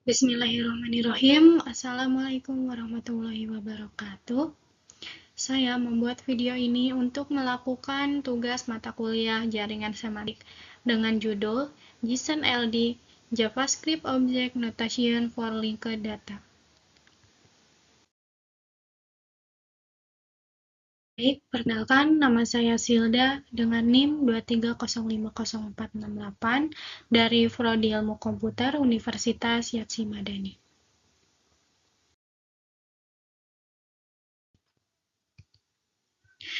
Bismillahirrahmanirrahim. Assalamualaikum warahmatullahi wabarakatuh. Saya membuat video ini untuk melakukan tugas mata kuliah Jaringan Semantik dengan judul JSON LD JavaScript Object Notation for Linked Data. Baik, perkenalkan nama saya Silda dengan NIM 230504868 dari Prodi Ilmu Komputer Universitas Yatsi Madani.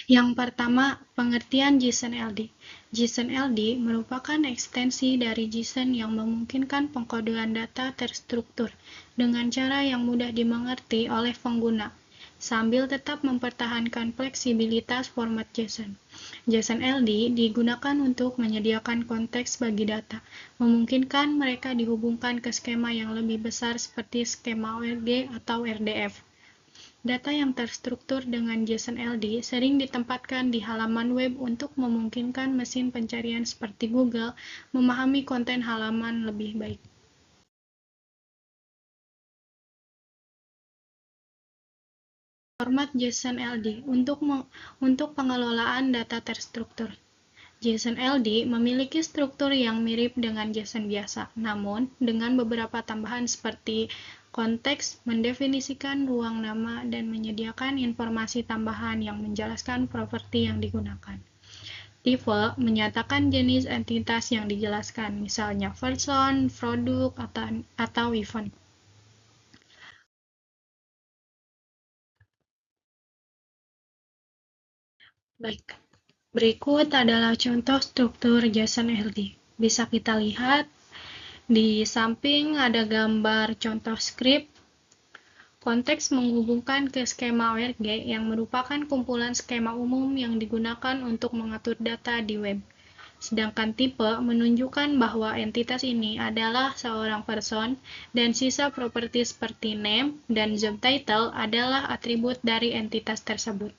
Yang pertama, pengertian JSON LD. JSON LD merupakan ekstensi dari JSON yang memungkinkan pengkodean data terstruktur dengan cara yang mudah dimengerti oleh pengguna, sambil tetap mempertahankan fleksibilitas format JSON. JSON LD digunakan untuk menyediakan konteks bagi data, memungkinkan mereka dihubungkan ke skema yang lebih besar seperti skema ORG atau RDF. Data yang terstruktur dengan JSON LD sering ditempatkan di halaman web untuk memungkinkan mesin pencarian seperti Google memahami konten halaman lebih baik. Format JSON LD untuk pengelolaan data terstruktur. JSON LD memiliki struktur yang mirip dengan JSON biasa, namun dengan beberapa tambahan seperti konteks, mendefinisikan ruang nama, dan menyediakan informasi tambahan yang menjelaskan properti yang digunakan. Tipe menyatakan jenis entitas yang dijelaskan, misalnya person, produk, atau event. Baik, berikut adalah contoh struktur JSON LD. Bisa kita lihat di samping ada gambar contoh script. Konteks menghubungkan ke skema ORG yang merupakan kumpulan skema umum yang digunakan untuk mengatur data di web. Sedangkan tipe menunjukkan bahwa entitas ini adalah seorang person dan sisa properti seperti name dan job title adalah atribut dari entitas tersebut.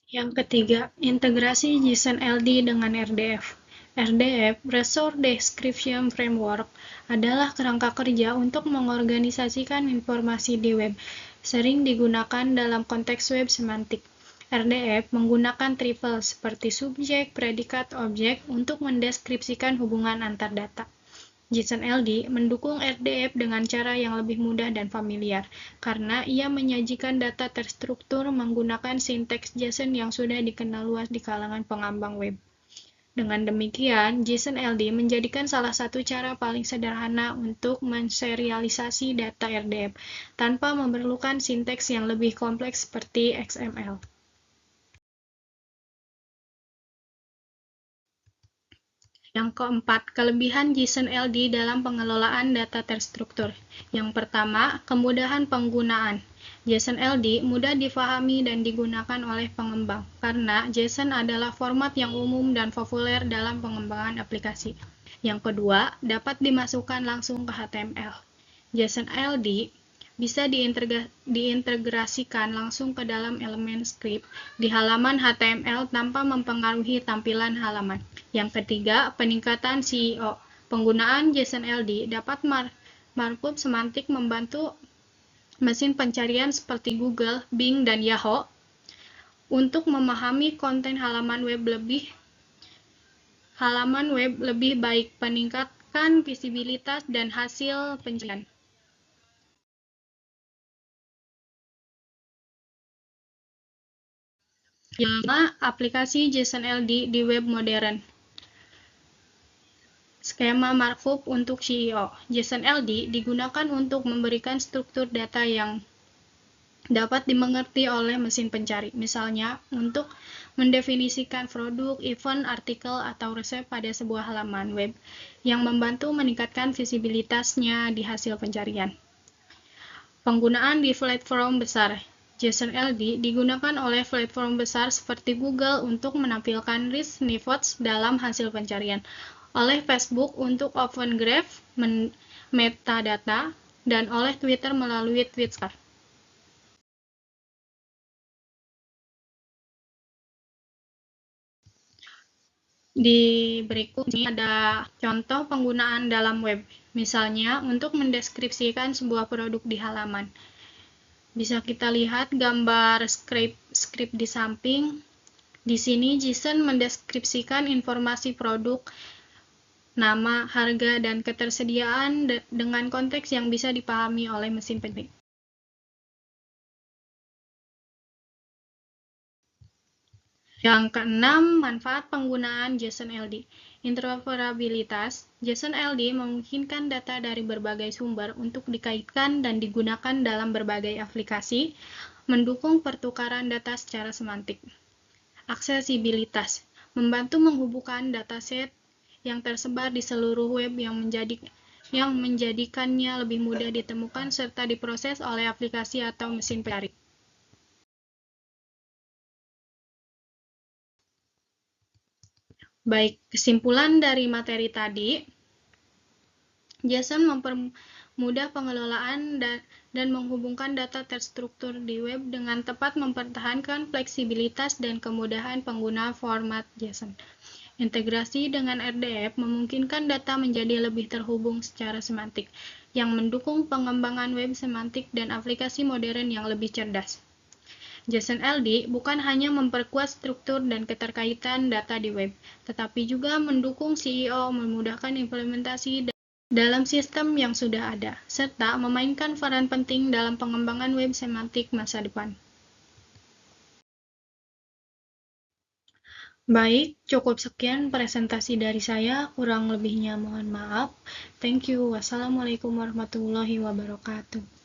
Yang ketiga, integrasi JSON LD dengan RDF. RDF, Resource Description Framework, adalah kerangka kerja untuk mengorganisasikan informasi di web, sering digunakan dalam konteks web semantik. RDF menggunakan triple seperti subjek, predikat, objek untuk mendeskripsikan hubungan antar data. JSON LD mendukung RDF dengan cara yang lebih mudah dan familiar, karena ia menyajikan data terstruktur menggunakan sinteks JSON yang sudah dikenal luas di kalangan pengembang web. Dengan demikian, JSON LD menjadikan salah satu cara paling sederhana untuk menserialisasi data RDF, tanpa memerlukan sinteks yang lebih kompleks seperti XML. Yang keempat, kelebihan JSON LD dalam pengelolaan data terstruktur. Yang pertama, kemudahan penggunaan. JSON LD mudah difahami dan digunakan oleh pengembang, karena JSON adalah format yang umum dan populer dalam pengembangan aplikasi. Yang kedua, dapat dimasukkan langsung ke HTML. JSON LD bisa diintegrasikan langsung ke dalam elemen script di halaman HTML tanpa mempengaruhi tampilan halaman. Yang ketiga, peningkatan SEO. Penggunaan JSON LD dapat markup semantik membantu mesin pencarian seperti Google, Bing, dan Yahoo untuk memahami konten halaman web lebih baik, meningkatkan visibilitas dan hasil pencarian. Yang kelima, aplikasi JSON LD di web modern. Skema markup untuk SEO. JSON LD digunakan untuk memberikan struktur data yang dapat dimengerti oleh mesin pencari, misalnya untuk mendefinisikan produk, event, artikel, atau resep pada sebuah halaman web yang membantu meningkatkan visibilitasnya di hasil pencarian. Penggunaan di platform besar. JSON LD digunakan oleh platform besar seperti Google untuk menampilkan rich snippets dalam hasil pencarian, oleh Facebook untuk Open Graph metadata, dan oleh Twitter melalui Tweetstar. Di berikut ini ada contoh penggunaan dalam web. Misalnya, untuk mendeskripsikan sebuah produk di halaman. Bisa kita lihat gambar skrip di samping. Di sini JSON mendeskripsikan informasi produk, nama, harga, dan ketersediaan dengan konteks yang bisa dipahami oleh mesin pencari. Yang keenam, manfaat penggunaan JSON LD. Interoperabilitas. JSON LD memungkinkan data dari berbagai sumber untuk dikaitkan dan digunakan dalam berbagai aplikasi, mendukung pertukaran data secara semantik. Aksesibilitas. Membantu menghubungkan dataset yang tersebar di seluruh web yang menjadikannya lebih mudah ditemukan serta diproses oleh aplikasi atau mesin pencari. Baik, kesimpulan dari materi tadi, JSON mempermudah pengelolaan dan menghubungkan data terstruktur di web dengan tepat, mempertahankan fleksibilitas dan kemudahan pengguna format JSON. Integrasi dengan RDF memungkinkan data menjadi lebih terhubung secara semantik, yang mendukung pengembangan web semantik dan aplikasi modern yang lebih cerdas. JSON LD bukan hanya memperkuat struktur dan keterkaitan data di web, tetapi juga mendukung CEO memudahkan implementasi dalam sistem yang sudah ada, serta memainkan peran penting dalam pengembangan web semantik masa depan. Baik, cukup sekian presentasi dari saya, kurang lebihnya mohon maaf. Thank you. Wassalamualaikum warahmatullahi wabarakatuh.